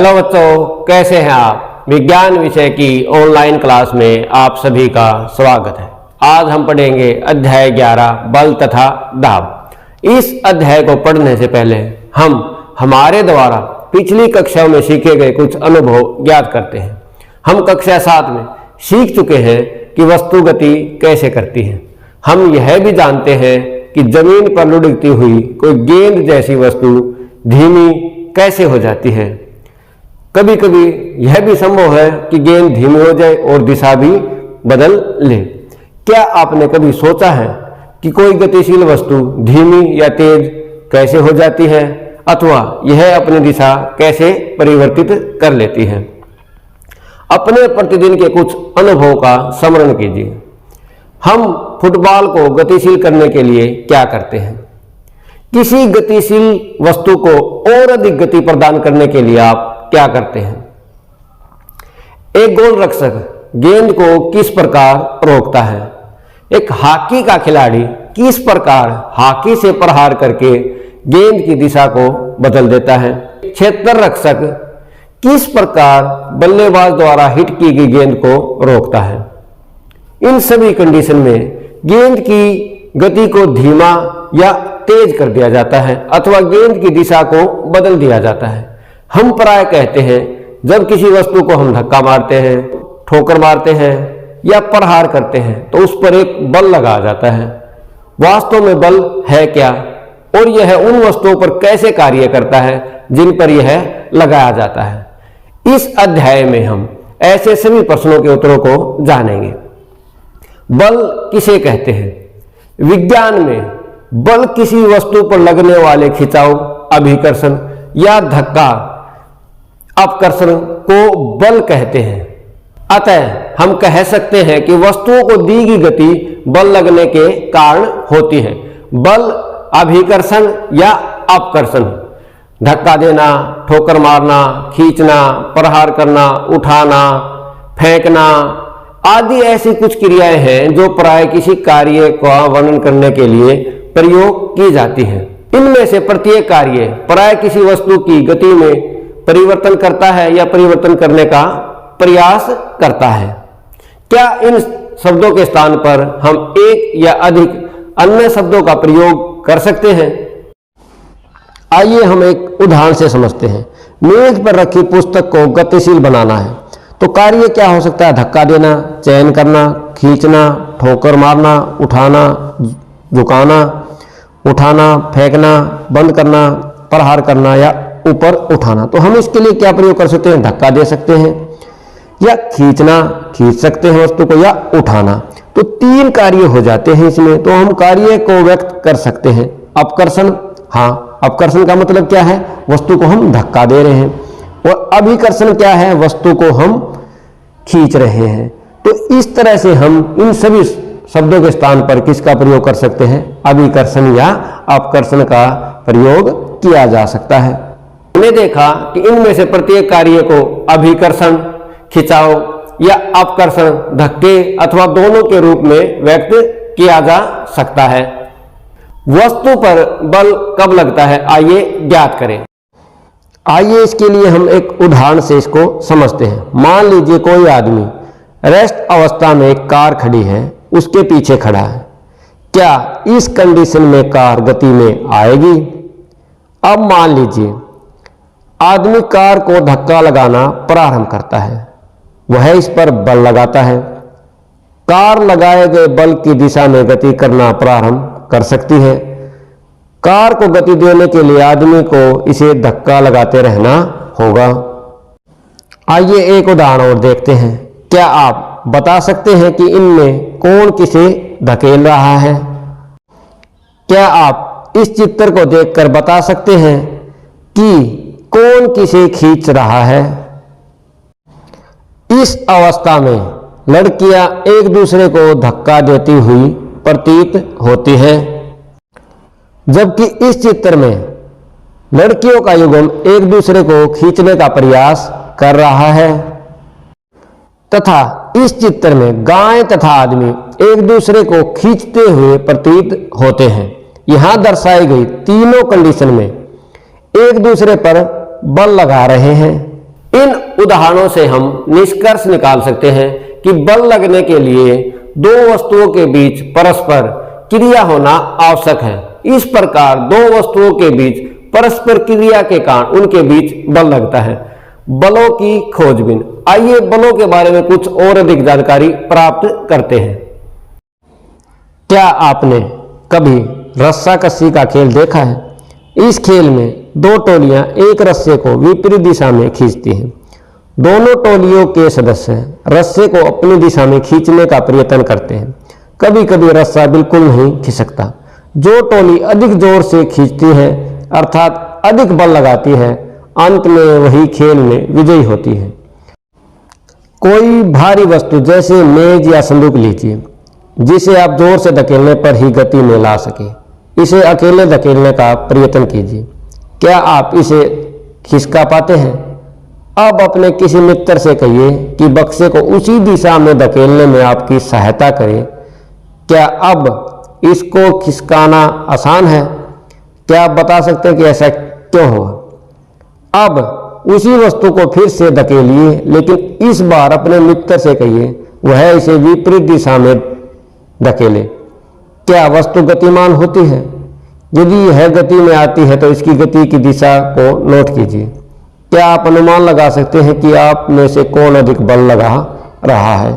Hello बच्चों, कैसे हैं आप। विज्ञान विषय की ऑनलाइन क्लास में आप सभी का स्वागत है। आज हम पढ़ेंगे अध्याय 11 बल तथा दाब। इस अध्याय को पढ़ने से पहले हम हमारे द्वारा पिछली कक्षाओं में सीखे गए कुछ अनुभव याद करते हैं। हम कक्षा 7 में सीख चुके हैं कि वस्तु गति कैसे करती है। हम यह भी जानते हैं कि जमीन पर लुढ़कती हुई कोई गेंद जैसी वस्तु धीमी कैसे हो जाती है। कभी कभी यह भी संभव है कि गेंद धीमी हो जाए और दिशा भी बदल ले। क्या आपने कभी सोचा है कि कोई गतिशील वस्तु धीमी या तेज कैसे हो जाती है, अथवा यह अपनी दिशा कैसे परिवर्तित कर लेती है। अपने प्रतिदिन के कुछ अनुभवों का स्मरण कीजिए। हम फुटबॉल को गतिशील करने के लिए क्या करते हैं। किसी गतिशील वस्तु को और अधिक गति प्रदान करने के लिए आप क्या करते हैं। एक गोल रक्षक गेंद को किस प्रकार रोकता है। एक हॉकी का खिलाड़ी किस प्रकार हॉकी से प्रहार करके गेंद की दिशा को बदल देता है। क्षेत्र रक्षक किस प्रकार बल्लेबाज द्वारा हिट की गई गेंद को रोकता है। इन सभी कंडीशन में गेंद की गति को धीमा या तेज कर दिया जाता है अथवा गेंद की दिशा को बदल दिया जाता है। हम प्राय कहते हैं जब किसी वस्तु को हम धक्का मारते हैं, ठोकर मारते हैं या प्रहार करते हैं तो उस पर एक बल लगा जाता है। वास्तव में बल है क्या और यह उन वस्तुओं पर कैसे कार्य करता है जिन पर यह लगाया जाता है। इस अध्याय में हम ऐसे सभी प्रश्नों के उत्तरों को जानेंगे। बल किसे कहते हैं। विज्ञान में बल किसी वस्तु पर लगने वाले खिंचाव, अभिकर्षण या धक्का अपकर्षण को बल कहते हैं। अतः हम कह सकते हैं कि वस्तुओं को दी गई गति बल लगने के कारण होती है। बल अभिकर्षण या अपकर्षण, धक्का देना, ठोकर मारना, खींचना, प्रहार करना, उठाना, फेंकना आदि ऐसी कुछ क्रियाएं हैं जो प्राय किसी कार्य का वर्णन करने के लिए प्रयोग की जाती है। इनमें से प्रत्येक कार्य प्राय किसी वस्तु की गति में परिवर्तन करता है या परिवर्तन करने का प्रयास करता है। क्या इन शब्दों के स्थान पर हम एक या अधिक अन्य शब्दों का प्रयोग कर सकते हैं। आइए हम एक उदाहरण से समझते हैं। मेज पर रखी पुस्तक को गतिशील बनाना है तो कार्य क्या हो सकता है। धक्का देना, चयन करना, खींचना, ठोकर मारना, उठाना, झुकाना, उठाना, फेंकना, बंद करना, प्रहार करना या ऊपर उठाना। तो हम इसके लिए क्या प्रयोग कर सकते हैं। धक्का दे सकते हैं या खींचना, खींच सकते हैं वस्तु को, या उठाना। तो 3 कार्य हो जाते हैं इसमें। तो हम कार्य को व्यक्त कर सकते हैं। अपकर्षण, हाँ, अपकर्षण का मतलब क्या है, वस्तु को हम धक्का दे रहे हैं। और अभिकर्षण क्या है, वस्तु को हम खींच रहे हैं। तो इस तरह से हम इन सभी शब्दों के स्थान पर किसका प्रयोग कर सकते हैं, अभिकर्षण या अपकर्षण का प्रयोग किया जा सकता है। हमने देखा कि इनमें से प्रत्येक कार्य को अभिकर्षण, खिंचाव या अपकर्षण, धक्के अथवा दोनों के रूप में व्यक्त किया जा सकता है। वस्तु पर बल कब लगता है, आइए ज्ञात करें। आइए इसके लिए हम एक उदाहरण से इसको समझते हैं। मान लीजिए कोई आदमी रेस्ट अवस्था में एक कार खड़ी है, उसके पीछे खड़ा है। क्या इस कंडीशन में कार गति में आएगी। अब मान लीजिए आदमी कार को धक्का लगाना प्रारंभ करता है, वह इस पर बल लगाता है। कार लगाए गए बल की दिशा में गति करना प्रारंभ कर सकती है। कार को गति देने के लिए आदमी को इसे धक्का लगाते रहना होगा। आइए एक उदाहरण और देखते हैं। क्या आप बता सकते हैं कि इनमें कौन किसे धकेल रहा है। क्या आप इस चित्र को देखकर बता सकते हैं कि कौन किसे खींच रहा है। इस अवस्था में लड़कियां एक दूसरे को धक्का देती हुई प्रतीत होती हैं, जबकि इस चित्र में लड़कियों का युग्म एक दूसरे को खींचने का प्रयास कर रहा है तथा इस चित्र में गाय तथा आदमी एक दूसरे को खींचते हुए प्रतीत होते हैं। यहां दर्शाई गई तीनों कंडीशन में एक दूसरे पर बल लगा रहे हैं। इन उदाहरणों से हम निष्कर्ष निकाल सकते हैं कि बल लगने के लिए दो वस्तुओं के बीच परस्पर क्रिया होना आवश्यक है। इस प्रकार दो वस्तुओं के बीच परस्पर क्रिया के कारण उनके बीच बल लगता है। बलों की खोजबीन। आइए बलों के बारे में कुछ और अधिक जानकारी प्राप्त करते हैं। क्या आपने कभी रस्साकसी का खेल देखा है? इस खेल में दो टोलियां एक रस्से को विपरीत दिशा में खींचती हैं। दोनों टोलियों के सदस्य रस्से को अपनी दिशा में खींचने का प्रयत्न करते हैं। कभी कभी रस्सा बिल्कुल नहीं खिसकता। जो टोली अधिक जोर से खींचती है अर्थात अधिक बल लगाती है, अंत में वही खेल में विजयी होती है। कोई भारी वस्तु जैसे मेज या संदूक लीजिए, जिसे आप जोर से धकेलने पर ही गति में ला सके। इसे अकेले धकेलने का प्रयत्न कीजिए। क्या आप इसे खिसका पाते हैं? अब अपने किसी मित्र से कहिए कि बक्से को उसी दिशा में धकेलने में आपकी सहायता करे। क्या अब इसको खिसकाना आसान है? क्या आप बता सकते हैं कि ऐसा क्यों हुआ? अब उसी वस्तु को फिर से धकेलिए, लेकिन इस बार अपने मित्र से कहिए वह इसे विपरीत दिशा में धकेले। क्या वस्तु गतिमान होती है? यदि यह गति में आती है तो इसकी गति की दिशा को नोट कीजिए। क्या आप अनुमान लगा सकते हैं कि आप में से कौन अधिक बल लगा रहा है?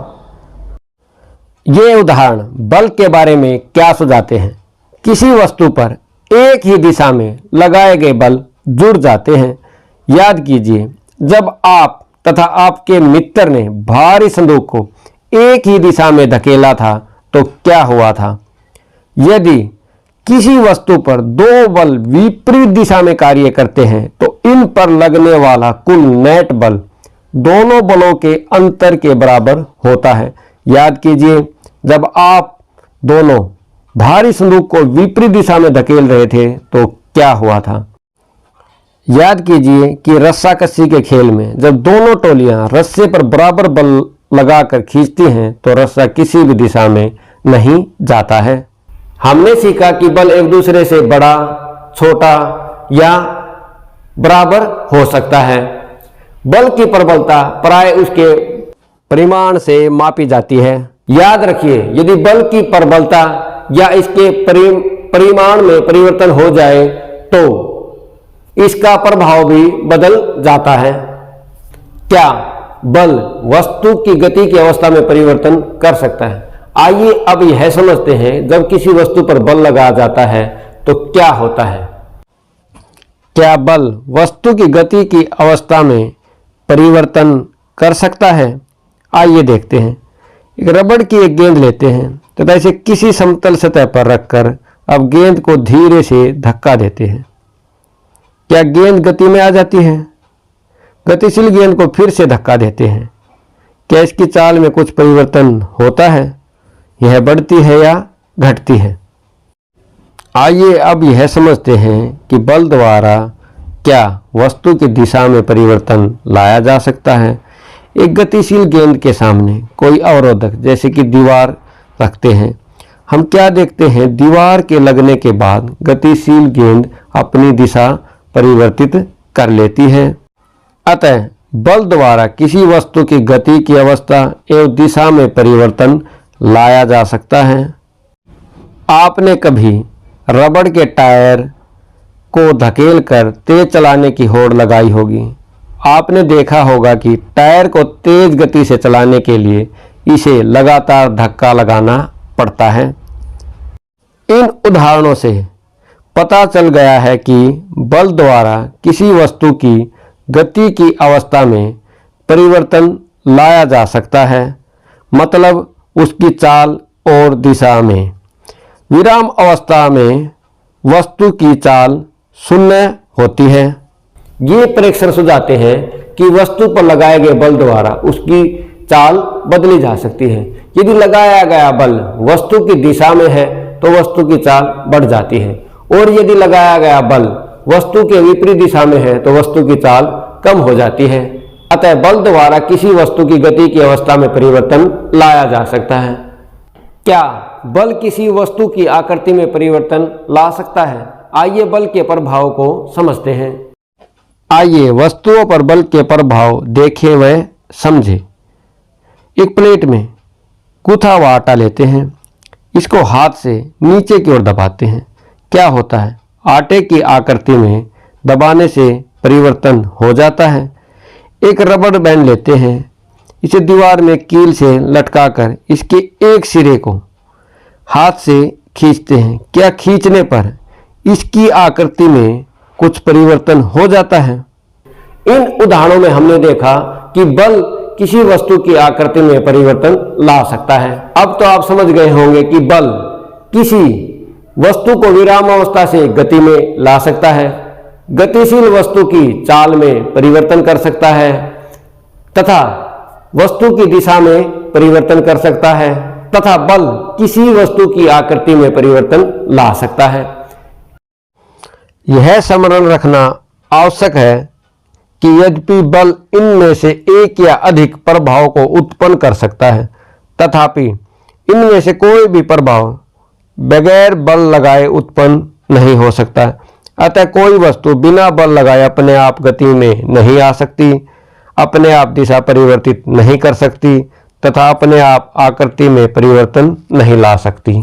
ये उदाहरण बल के बारे में क्या सुझाते हैं? किसी वस्तु पर एक ही दिशा में लगाए गए बल जुड़ जाते हैं। याद कीजिए, जब आप तथा आपके मित्र ने भारी संदूक को एक ही दिशा में धकेला था तो क्या हुआ था? यदि किसी वस्तु पर दो बल विपरीत दिशा में कार्य करते हैं तो इन पर लगने वाला कुल नेट बल दोनों बलों के अंतर के बराबर होता है। याद कीजिए, जब आप दोनों भारी संदूक को विपरीत दिशा में धकेल रहे थे तो क्या हुआ था? याद कीजिए कि रस्साकसी के खेल में जब दोनों टोलियां रस्से पर बराबर बल लगाकर खींचती हैं तो रस्सा किसी भी दिशा में नहीं जाता है। हमने सीखा कि बल एक दूसरे से बड़ा, छोटा या बराबर हो सकता है। बल की प्रबलता प्राय उसके परिमाण से मापी जाती है। याद रखिए, यदि बल की प्रबलता या इसके परिमाण में परिवर्तन हो जाए तो इसका प्रभाव भी बदल जाता है। क्या बल वस्तु की गति की अवस्था में परिवर्तन कर सकता है? आइए अब यह समझते हैं, जब किसी वस्तु पर बल लगाया जाता है तो क्या होता है। क्या बल वस्तु की गति की अवस्था में परिवर्तन कर सकता है? आइए देखते हैं। एक रबड़ की एक गेंद लेते हैं तथा इसे किसी समतल सतह पर रखकर अब गेंद को धीरे से धक्का देते हैं। क्या गेंद गति में आ जाती है? गतिशील गेंद को फिर से धक्का देते हैं। क्या इसकी चाल में कुछ परिवर्तन होता है? यह बढ़ती है या घटती है? आइए अब यह समझते हैं कि बल द्वारा क्या वस्तु की दिशा में परिवर्तन लाया जा सकता है। एक गतिशील गेंद के सामने कोई अवरोधक जैसे कि दीवार रखते हैं। हम क्या देखते हैं? दीवार के लगने के बाद गतिशील गेंद अपनी दिशा परिवर्तित कर लेती है। अतः बल द्वारा किसी वस्तु की गति की अवस्था एवं दिशा में परिवर्तन लाया जा सकता है। आपने कभी रबड़ के टायर को धकेल कर तेज चलाने की होड़ लगाई होगी। आपने देखा होगा कि टायर को तेज गति से चलाने के लिए इसे लगातार धक्का लगाना पड़ता है। इन उदाहरणों से पता चल गया है कि बल द्वारा किसी वस्तु की गति की अवस्था में परिवर्तन लाया जा सकता है, मतलब उसकी चाल और दिशा में। विराम अवस्था में वस्तु की चाल शून्य होती है। ये परीक्षण सुझाते हैं कि वस्तु पर लगाए गए बल द्वारा उसकी चाल बदली जा सकती है। यदि लगाया गया बल वस्तु की दिशा में है तो वस्तु की चाल बढ़ जाती है, और यदि लगाया गया बल वस्तु के विपरीत दिशा में है तो वस्तु की चाल कम हो जाती है। अतः बल द्वारा किसी वस्तु की गति की अवस्था में परिवर्तन लाया जा सकता है। क्या बल किसी वस्तु की आकृति में परिवर्तन ला सकता है? आइए बल के प्रभाव को समझते हैं। आइए वस्तुओं पर बल के प्रभाव देखें व समझें। एक प्लेट में गूथा हुआ आटा लेते हैं, इसको हाथ से नीचे की ओर दबाते हैं। क्या होता है? आटे की आकृति में दबाने से परिवर्तन हो जाता है। एक रबड़ बैंड लेते हैं, इसे दीवार में कील से लटकाकर इसके एक सिरे को हाथ से खींचते हैं। क्या खींचने पर इसकी आकृति में कुछ परिवर्तन हो जाता है? इन उदाहरणों में हमने देखा कि बल किसी वस्तु की आकृति में परिवर्तन ला सकता है। अब तो आप समझ गए होंगे कि बल किसी वस्तु को विरामावस्था से गति में ला सकता है, गतिशील वस्तु की चाल में परिवर्तन कर सकता है तथा वस्तु की दिशा में परिवर्तन कर सकता है तथा बल किसी वस्तु की आकृति में परिवर्तन ला सकता है। यह स्मरण रखना आवश्यक है कि यद्यपि बल इनमें से एक या अधिक प्रभाव को उत्पन्न कर सकता है, तथापि इनमें से कोई भी प्रभाव बगैर बल लगाए उत्पन्न नहीं हो सकता। अतः कोई वस्तु बिना बल लगाए अपने आप गति में नहीं आ सकती, अपने आप दिशा परिवर्तित नहीं कर सकती तथा अपने आप आकृति में परिवर्तन नहीं ला सकती।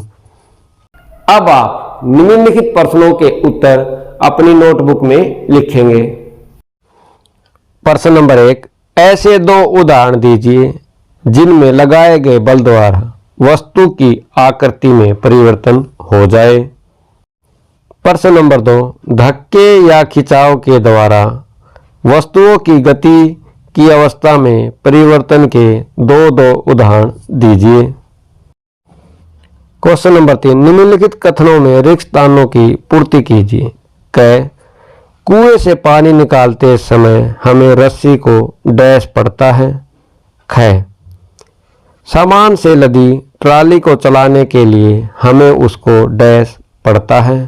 अब आप निम्नलिखित प्रश्नों के उत्तर अपनी नोटबुक में लिखेंगे। प्रश्न नंबर 1, ऐसे दो उदाहरण दीजिए जिनमें लगाए गए बल द्वारा वस्तु की आकृति में परिवर्तन हो जाए। प्रश्न नंबर 2, धक्के या खिंचाव के द्वारा वस्तुओं की गति की अवस्था में परिवर्तन के दो उदाहरण दीजिए। क्वेश्चन नंबर 3, निम्नलिखित कथनों में रिक्त स्थानों की पूर्ति कीजिए। क, कुएं से पानी निकालते समय हमें रस्सी को डैश पड़ता है। ख, सामान से लदी ट्राली को चलाने के लिए हमें उसको डैश पड़ता है।